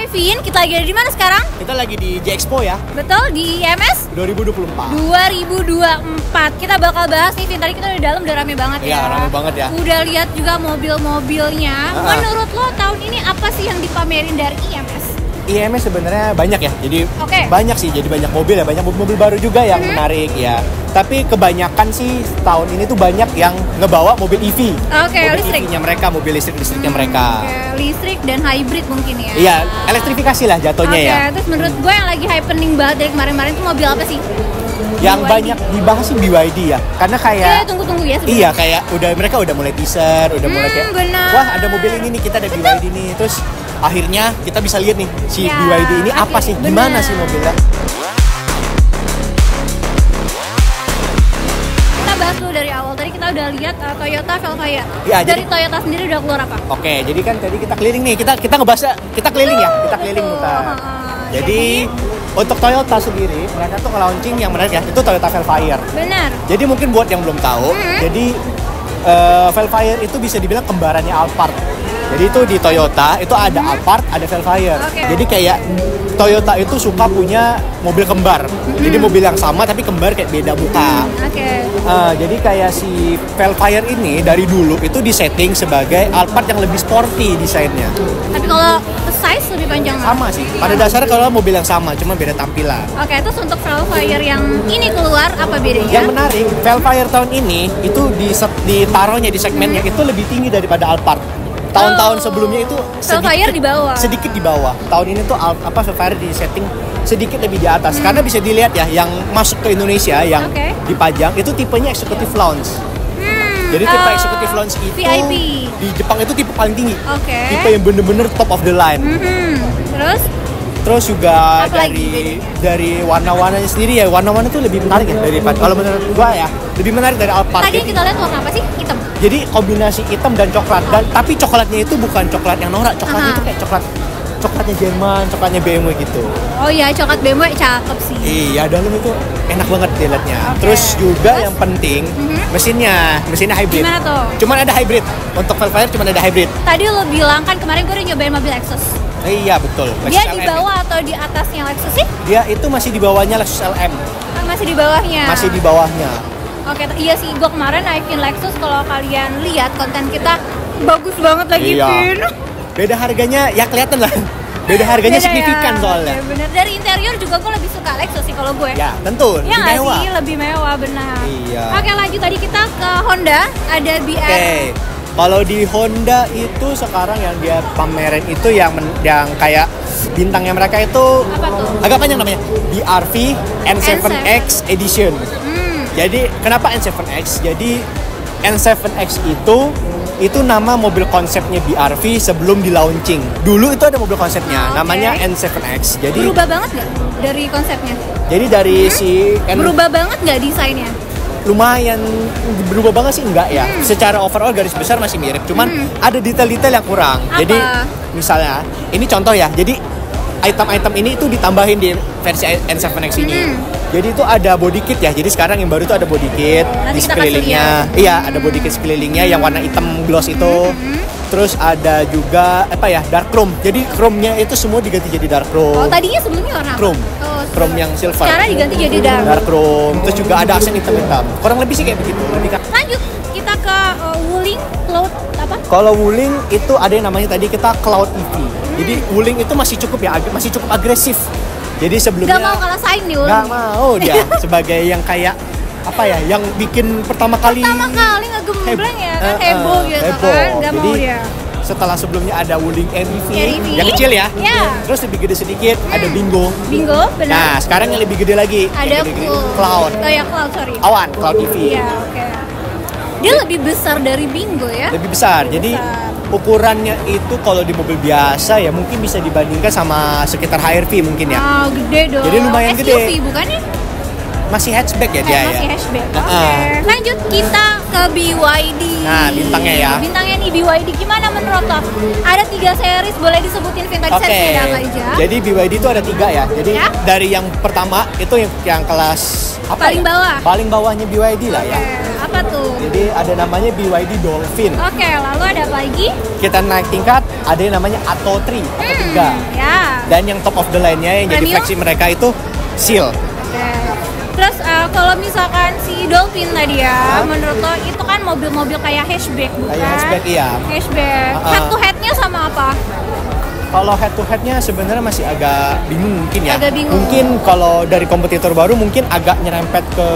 Vin, kita lagi ada di mana sekarang? Kita lagi di J-Expo ya. Betul, di IMS 2024. Kita bakal bahas nih, Vin. Tadi kita udah di dalam, udah rame banget ya. Iya, rame banget ya. Udah lihat juga mobil-mobilnya. Menurut lo tahun ini apa sih yang dipamerin dari IMS? IMS sebenarnya banyak ya. Jadi banyak sih, jadi banyak mobil ya, banyak mobil baru juga yang menarik ya. Tapi kebanyakan sih tahun ini tuh banyak yang ngebawa mobil EV. Mobil listrik. EV-nya mereka, mobil listriknya mereka. Listrik dan hybrid mungkin ya. Iya, elektrifikasi lah jatuhnya ya. Terus menurut gue yang lagi happening banget dari kemarin-kemarin tuh mobil apa sih? Yang banyak dibahas sih BYD ya. Karena kayak tunggu ya sebenernya. Iya, kayak mereka udah mulai teaser, udah mulai kayak wah, ada mobil ini nih, kita ada BYD nih. Terus akhirnya kita bisa lihat nih si BYD ini apa sih, gimana sih mobilnya. Kita bahas dulu dari awal. Tadi kita udah lihat Toyota Velfire. Ya, dari Toyota sendiri udah keluar apa? Oke, jadi kan tadi kita keliling nih, kita ngebahas, kita keliling ya, kita keliling muter. Jadi untuk Toyota sendiri, mereka tuh nge-launching yang menarik ya, itu Toyota Velfire. Benar. Jadi mungkin buat yang belum tahu, jadi Velfire itu bisa dibilang kembarannya Alphard. Jadi itu di Toyota itu ada Alphard, ada Velfire. Jadi kayak Toyota itu suka punya mobil kembar. Jadi mobil yang sama tapi kembar kayak beda muka. Jadi kayak si Velfire ini dari dulu itu disetting sebagai Alphard yang lebih sporty desainnya. Tapi kalau size lebih panjang. Sama sih. Pada dasarnya kalau mobil yang sama, cuma beda tampilan. Terus untuk Velfire yang ini keluar apa bedanya? Yang menarik, Velfire tahun ini itu ditaruhnya di segmennya itu lebih tinggi daripada Alphard. Tahun-tahun sebelumnya itu sedikit di bawah. Tahun ini tuh Velfire di setting sedikit lebih di atas. Karena bisa dilihat ya, yang masuk ke Indonesia yang dipajang itu tipenya executive lounge. Jadi tipe executive lounge itu VIP. Di Jepang itu tipe paling tinggi. Tipe yang bener-bener top of the line. Terus juga dari warna-warnanya sendiri ya, warna-warna itu lebih menarik ya daripada, kalau menurut gua ya, lebih menarik dari Alphard. Tadi kita lihat warna apa sih? Hitam. Jadi kombinasi hitam dan coklat, tapi coklatnya itu bukan coklat yang norak, coklatnya itu kayak coklatnya Jerman, coklatnya BMW gitu. Oh iya, coklat BMW cakep sih. Iya, dalam itu enak banget dilihatnya. Terus juga yang penting mesinnya hybrid. Gimana tuh? Cuman ada hybrid. Untuk Velfire cuman ada hybrid. Tadi lo bilang kan kemarin gue udah nyobain mobil Lexus. Iya betul. Dia di bawah atau di atasnya Lexus sih? Dia itu masih di bawahnya Lexus LM. Masih di bawahnya. Masih di bawahnya. Iya sih, gue kemarin naikin Lexus, kalau kalian lihat konten kita bagus banget lagi, Vin. Beda harganya ya kelihatan lah. Beda harganya signifikan soalnya. Bener. Dari interior juga gue lebih suka Lexus sih kalau gue. Ya tentu. Lebih mewah. Sih, lebih mewah benar. Iya. Oke, lanjut, tadi kita ke Honda, ada BR. Kalau di Honda itu sekarang yang dia pamerin itu yang kayak bintangnya mereka itu agak panjang namanya, BRV N7X Edition. Jadi kenapa N7X? Jadi N7X itu nama mobil konsepnya BRV sebelum di launching. Dulu itu ada mobil konsepnya, namanya N7X. Jadi berubah banget nggak dari konsepnya? Jadi dari berubah banget nggak desainnya? Lumayan berubah banget sih, enggak ya. Secara overall garis besar masih mirip, cuman ada detail-detail yang kurang. Jadi misalnya ini contoh ya. Jadi item-item ini itu ditambahin di versi N7X ini. Jadi itu ada body kit ya. Jadi sekarang yang baru itu ada body kit di sekelilingnya. Iya, ada body kit sekelilingnya yang warna hitam gloss itu. Terus ada juga dark chrome. Jadi chrome-nya itu semua diganti jadi dark chrome. Tadinya sebelumnya warna chrome. Chrome yang silver. Sekarang diganti jadi dark chrome. Terus juga ada aksen hitam-hitam. Kurang lebih sih kayak begitu. Lanjut kita ke Wuling Cloud apa? Kalau Wuling itu ada yang namanya tadi kita Cloud EV. Jadi Wuling itu masih cukup agresif. Jadi sebelumnya nggak mau kalah saing nih Wuling. Nggak mau dia sebagai yang kayak yang bikin pertama kali ngegembleng ya kan, heboh gitu kan, nggak mau dia. Setelah sebelumnya ada Wuling NEV yang kecil ya. Terus lebih gede sedikit ada Bingo, benar. Nah sekarang yang lebih gede lagi ada Cloud. Awan Cloud EV. Dia lebih besar dari Bingo ya. Lebih besar. Jadi ukurannya itu kalau di mobil biasa ya mungkin bisa dibandingkan sama sekitar HR-V mungkin ya. Gede dong. Jadi lumayan SUV, gede. SUV bukan ya? masih hatchback ya dia masih ya. hatchback. Oke. Lanjut kita ke BYD. Nah, bintangnya ya. Bintangnya nih BYD gimana menurut lo? Ada 3 series, boleh disebutin vintage series ada apa aja? Jadi BYD itu ada 3 ya. Jadi dari yang pertama itu yang kelas apa paling ya? bawah. Paling bawahnya BYD lah ya. Apa tuh? Jadi ada namanya BYD Dolphin. Oke, lalu ada apa lagi? Kita naik tingkat, ada yang namanya Atto 3 atau 3. Ya. Dan yang top of the line-nya yang jadi flagship mereka itu Seal. Terus kalau misalkan si Dolphin tadi ya, menurut lo itu kan mobil-mobil kayak hatchback bukan? Kayak hatchback iya. Hatchback. Head to headnya sama apa? Kalau head to headnya sebenarnya masih agak bingung mungkin ya. Agak bingung. Mungkin kalau dari kompetitor baru mungkin agak nyerempet ke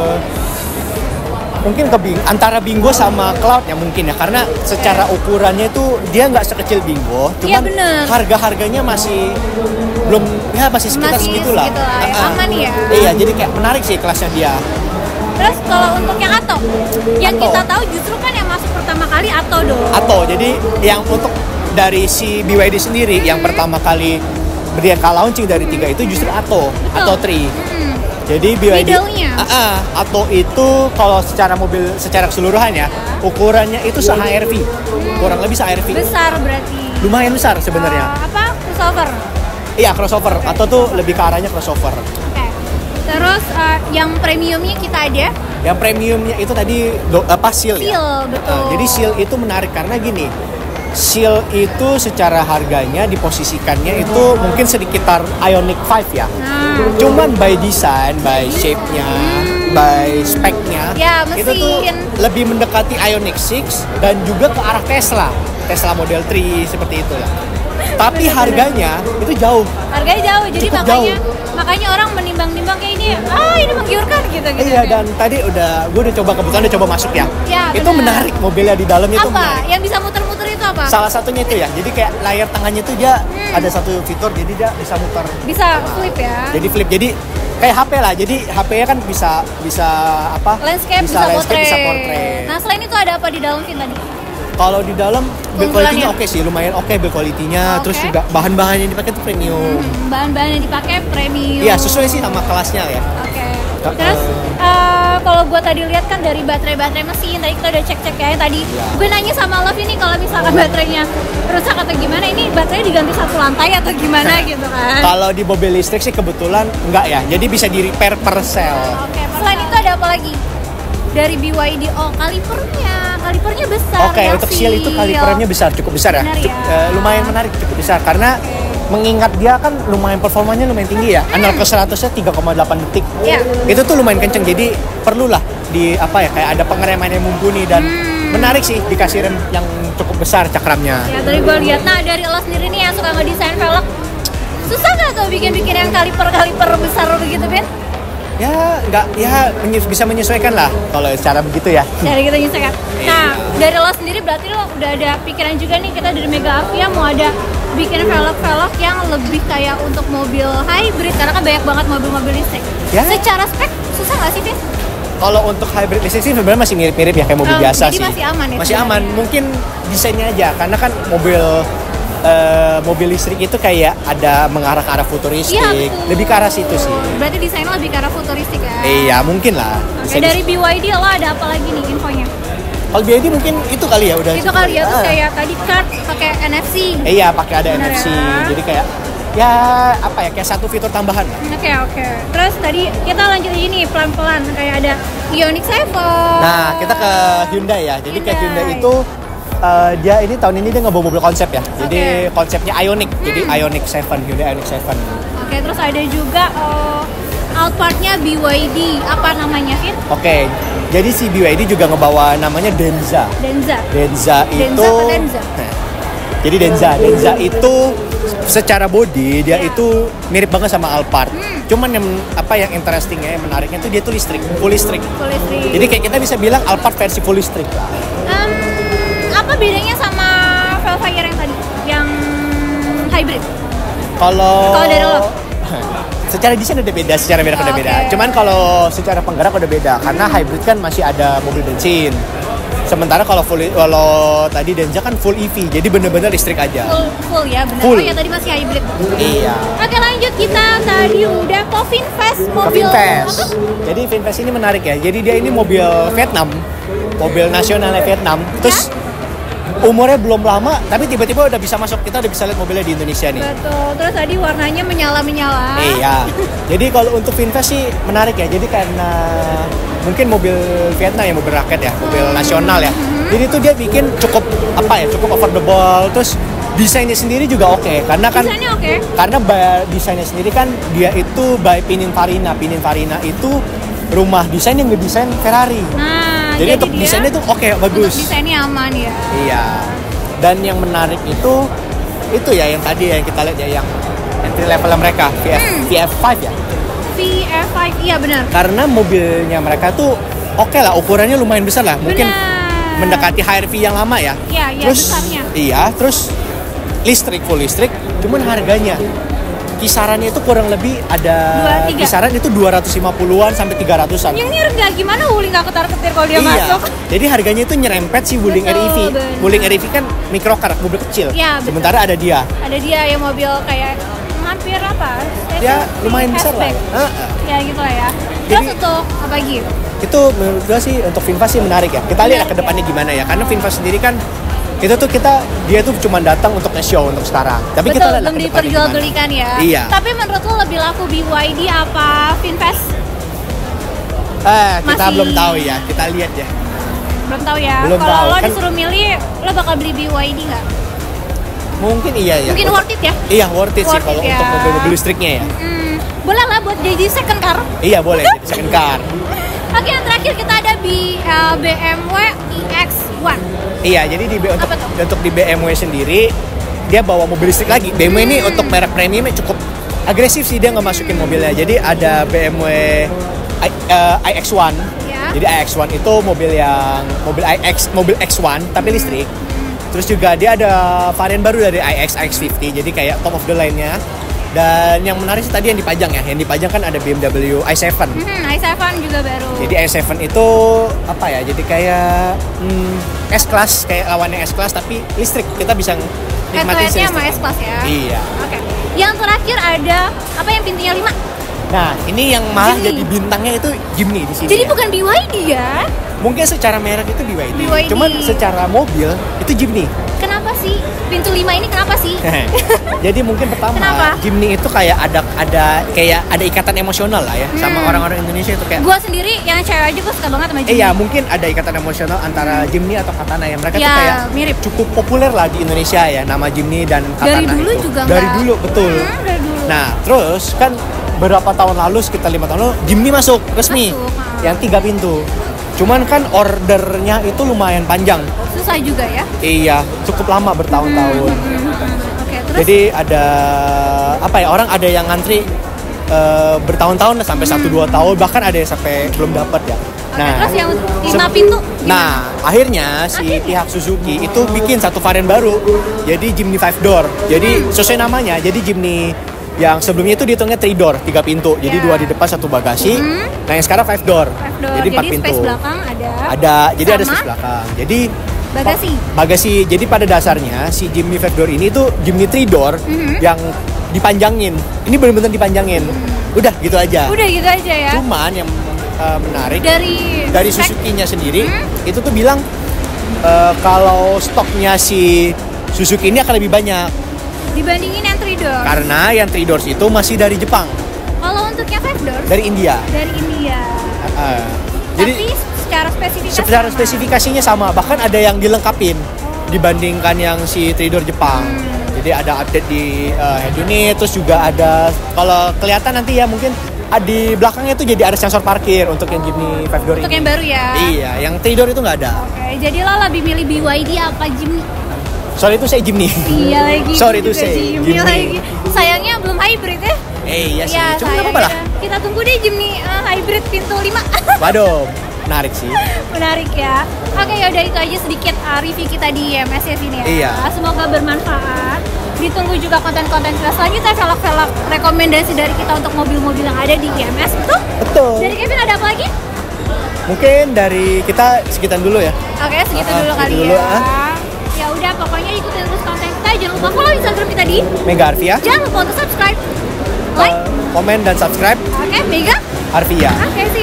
antara Bingo sama Cloud ya mungkin ya, karena secara ukurannya itu dia nggak sekecil Bingo, cuman harga-harganya masih belum ya masih sekitar segitulah. Aman ya. Iya, jadi kayak menarik sih kelasnya dia. Terus kalau untuk yang Atto, yang kita tahu justru kan yang masuk pertama kali Atto dong. Atto, jadi yang untuk dari si BYD sendiri yang pertama kali mereka launching dari 3 itu justru Atto 3. Jadi BYD Atto itu kalau secara mobil secara keseluruhan ya, ukurannya itu se-HRV. Kurang lebih se-HRV. Besar berarti. Lumayan besar sebenarnya. Apa? Crossover. Iya, crossover. Atto tuh lebih ke arahnya crossover. Terus yang premiumnya kita ada? Yang premiumnya itu tadi Seal ya. Seal, betul. Jadi Seal itu menarik karena gini. Seal itu secara harganya diposisikannya itu mungkin sekitar Ioniq 5 ya. Cuman by design, by shape-nya, by spec-nya itu tuh lebih mendekati Ioniq 6 dan juga ke arah Tesla Model 3 seperti itu lah. Tapi harganya itu jauh. Harganya jauh, jadi makanya orang menimbang-nimbang kayak ini menggiurkan gitu. Iya, dan tadi gue udah coba masuk ya. Itu menarik mobilnya di dalamnya itu menarik. Apa? Yang bisa muter-muter itu apa? Salah satunya itu ya. Jadi kayak layar tengahnya itu dia ada satu fitur, jadi dia bisa muter. Bisa flip ya. Jadi flip. Jadi kayak HP lah. Jadi HP-nya kan bisa apa? Landscape, bisa portrait. Nah, selain itu ada apa di dalam Vin tadi? Kalau di dalam build quality-nya oke sih, lumayan oke build quality-nya. Terus juga bahan-bahan yang dipakai itu premium. Bahan-bahan yang dipakai premium. Iya, sesuai sih sama kelasnya ya. Oke. Terus kalau gue tadi lihat kan dari baterai mesin, tadi kita udah cek-cek ya tadi. Gue nanya sama Love ini kalau misalkan baterainya rusak atau gimana, ini baterainya diganti satu lantai atau gimana gitu kan? Kalau di mobil listrik sih kebetulan enggak ya, jadi bisa di repair per sel. Oke. Selain itu ada apa lagi? Dari BYD, kalipernya besar. Oke, untuk Seal itu kalipernya besar, cukup besar ya. Lumayan menarik, cukup besar karena mengingat dia kan performanya lumayan tinggi ya. 0 ke 100-nya 3,8 detik. Itu tuh lumayan kenceng, jadi perlulah kayak ada pengereman yang mumpuni dan menarik sih dikasih rem yang cukup besar cakramnya. Ya, tadi gue lihat. Nah, dari lo sendiri nih yang suka ngedesain velg, susah nggak tuh bikin yang kaliper besar begitu, Ben? Bisa menyesuaikan lah kalau cara begitu ya. Dari kita menyesuaikan. Nah, dari lo sendiri berarti lo udah ada pikiran juga nih, kita dari Mega Avia mau ada bikin velg yang lebih kayak untuk mobil hybrid karena kan banyak banget mobil-mobil listrik. Secara spek susah nggak sih, Ben? Kalau untuk hybrid listrik sih sebenarnya masih mirip-mirip ya kayak mobil biasa jadi sih. Masih aman ya. Masih aman. Mungkin desainnya aja karena kan mobil listrik itu kayak ada mengarah ke arah futuristik, lebih ke arah situ sih. Berarti desainnya lebih ke arah futuristik ya? Iya, mungkin lah. Dari BYD lo ada apa lagi nih infonya? Kalau BYD mungkin itu kali ya udah. Itu kali ya, terus kayak tadi card pakai NFC. Iya, pakai ada NFC. Jadi kayak kayak satu fitur tambahan. Oke. Terus tadi kita lanjut ini pelan-pelan kayak ada Ioniq 7. Nah, kita ke Hyundai ya. Jadi kayak Hyundai itu dia tahun ini dia ngebawa mobil konsep ya. Jadi konsepnya Ioniq. Jadi Ioniq 7, Hyundai Ioniq 7. Oke, terus ada juga Alphard-nya BYD. Apa namanya, Fit? Oke. Jadi si BYD juga ngebawa namanya Denza. Denza itu Jadi Denza itu secara body dia itu mirip banget sama Alphard. Cuman yang interestingnya, yang menariknya itu dia tuh full listrik. Jadi kayak kita bisa bilang Alphard versi full listrik. Apa bedanya sama Velfire yang tadi, yang hybrid? Kalau dari lo? Secara desain udah beda, secara merek udah beda. Cuman kalau secara penggerak udah beda karena hybrid kan masih ada mobil bensin. Sementara kalau tadi Denza kan full EV, jadi bener-bener listrik aja. Full ya, benar. Full. Oh ya tadi masih hybrid. Iya. Oke lanjut, kita tadi udah ke VinFast mobil. VinFast. Jadi VinFast ini menarik ya. Jadi dia ini mobil Vietnam, mobil nasionalnya Vietnam. Terus umurnya belum lama, tapi tiba-tiba udah bisa masuk, kita udah bisa lihat mobilnya di Indonesia nih. Betul. Terus tadi warnanya menyala-menyala. Iya. Jadi kalau untuk VinFast sih menarik ya. Jadi karena mungkin mobil Vietnam ya, mobil rakyat ya, mobil nasional ya. Jadi tuh dia bikin cukup cukup affordable. Terus desainnya sendiri juga oke. Karena kan Desainnya oke. Karena desainnya sendiri kan dia itu by Pininfarina. Pininfarina itu rumah desain yang ngedesain Ferrari. Nah, jadi untuk desainnya tuh oke, bagus. Untuk desainnya aman ya. Iya. Dan yang menarik itu ya yang tadi yang kita lihat ya, yang entry level mereka VF5 ya. VF5 iya benar. Karena mobilnya mereka tuh oke lah, ukurannya lumayan besar lah. Mungkin mendekati HRV yang lama ya. Iya, terus besarnya. Iya, terus full listrik, cuman harganya kisarannya itu kurang lebih ada kisaran itu 250-an sampai 300-an. Yang ini enggak gimana Wuling enggak ketar-ketir kalau dia masuk. Jadi harganya itu nyerempet si Wuling REV. Wuling REV kan microcar, mobil kecil. Ya, sementara ada dia. Ada dia yang mobil kayak hampir apa? Ya lumayan besar lah. Ya gitu lah ya. Terus untuk apa lagi? Itu menurut gue sih untuk VinFast sih menarik ya. Kita lihat ke depannya gimana ya. Karena VinFast sendiri kan itu tuh dia tuh cuma datang untuk nge-show untuk sekarang. Tapi betul, kita lihat belum diperjualbelikan ya. Iya. Tapi menurut lo lebih laku BYD apa VinFast? Kita belum tahu ya. Kita lihat ya. Belum tahu ya. Kalau lo disuruh milih, lo bakal beli BYD nggak? Mungkin iya ya. Mungkin worth it ya? Iya worth it sih kalau untuk mobil listriknya ya. Boleh lah buat jadi second car. Iya boleh jadi second car. Oke, yang terakhir kita ada BMW iX1. Iya, jadi untuk di BMW sendiri dia bawa mobil listrik lagi. BMW ini untuk merek premiumnya cukup agresif sih, dia nggak masukin mobilnya. Jadi ada BMW iX1. Ya. Jadi iX1 itu mobil X1 tapi listrik. Terus juga dia ada varian baru dari iX50, jadi kayak top of the line-nya. Dan yang menarik sih tadi yang dipajang ya. Yang dipajang kan ada BMW i7. i7 juga baru. Jadi i7 itu apa ya? Jadi kayak S-Class, kayak lawannya S-Class tapi listrik. Kita bisa nikmatin listrik. Sama S-Class ya. Iya. Oke. Yang terakhir ada apa yang pintunya 5? Nah, ini yang malah jadi bintangnya itu Jimny di sini. Jadi ya. bukan BYD ya? Mungkin secara merek itu BYD. Cuman secara mobil itu Jimny. Kenapa sih? Pintu 5 ini kenapa sih? Jadi mungkin pertama Jimny itu kayak ada ikatan emosional lah ya sama orang-orang Indonesia itu kayak. Gua sendiri yang cewek aja gua suka banget sama Jimny. Iya, mungkin ada ikatan emosional antara Jimny atau Katana ya. Mereka tuh kayak mirip. Cukup populer lah di Indonesia ya nama Jimny dan Katana. Dari dulu itu. Juga dari dulu betul. Dari dulu. Nah, terus kan berapa tahun lalu, sekitar 5 tahun lalu Jimny masuk resmi. Yang 3 pintu. Cuman kan ordernya itu lumayan panjang. Susah juga ya? Iya, cukup lama bertahun-tahun. Oke, terus? Jadi ada orang ada yang ngantri bertahun-tahun sampai 1-2 tahun, bahkan ada yang sampai belum dapat ya. Nah, terus yang 5 pintu gimana? Nah, akhirnya pihak Suzuki itu bikin satu varian baru. Jadi Jimny 5 door. Jadi sesuai namanya, jadi Jimny yang sebelumnya itu dihitungnya 3 door, 3 pintu. Jadi 2 di depan, 1 bagasi. Nah, yang sekarang 5 door. Jadi 4 pintu. Space belakang ada. Jadi ada space belakang. Jadi bagasi. Jadi pada dasarnya si Jimny 5 door ini tuh Jimny 3 door yang dipanjangin. Ini benar-benar dipanjangin. Udah gitu aja ya. Cuman yang menarik dari Suzuki-nya sendiri itu tuh bilang kalau stoknya si Suzuki ini akan lebih banyak dibandingin yang 3 doors. Karena yang 3 doors itu masih dari Jepang. Kalau untuk yang 5 doors? Dari India. Jadi secara spesifikasinya sama. Bahkan ada yang dilengkapin dibandingkan yang si 3 door Jepang. Jadi ada update di head unit, terus juga ada kalau kelihatan nanti ya mungkin di belakangnya tuh jadi ada sensor parkir untuk yang Jimny 5 door untuk ini. Yang baru ya? Iya, yang 3 door itu nggak ada. Oke, jadi lo lebih milih BYD apa Jimny? Sorry itu saya Jimny. Iya lagi. Sorry itu saya Jimny lagi. Sayangnya belum hybrid ya? Iya sih. Ya, cuma nggak apa-apa lah. Kita tunggu deh Jimny hybrid pintu 5. Waduh, menarik sih. Menarik ya. Oke, yaudah itu aja sedikit review kita di IMS ya sini ya. Iya. Semoga bermanfaat. Ditunggu juga konten-konten kita selanjutnya, vlog-vlog rekomendasi dari kita untuk mobil-mobil yang ada di IMS. Betul? Betul. Dari Kevin ada apa lagi? Mungkin dari kita sekian dulu ya. Oke, segitu dulu kali dulu, ya. Ya udah, pokoknya ikutin terus konten kita. Jangan lupa follow Instagram kita di Mega Arvia. Jangan lupa untuk subscribe, like, Komen dan subscribe. oke, Mega Arvia. Oke, see you.